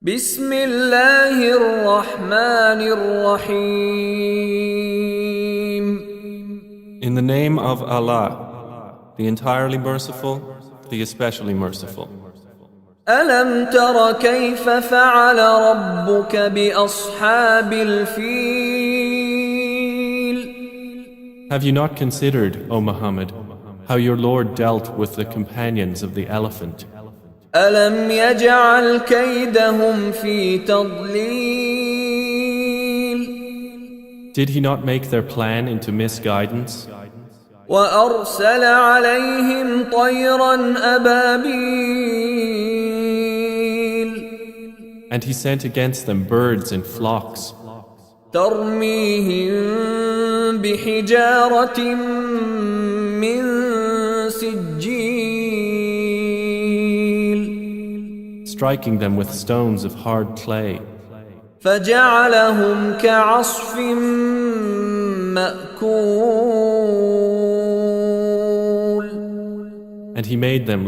بسم الله الرحمن الرحيم. In the name of Allah, the entirely merciful, the especially merciful. ألم تر كيف فعل ربك بأصحاب الفيل؟ Have you not considered, O Muhammad, how your Lord dealt with the companions of the elephant? ألم يجعل كيدهم في تضليل؟ Did he not make their plan into misguidance? وأرسل عليهم طيرا أبابيل And he sent against them birds in flocks, ترميهم بحجارة من سجيل striking them with stones of hard clay, فجعلهم كعصف مأكول. and he made them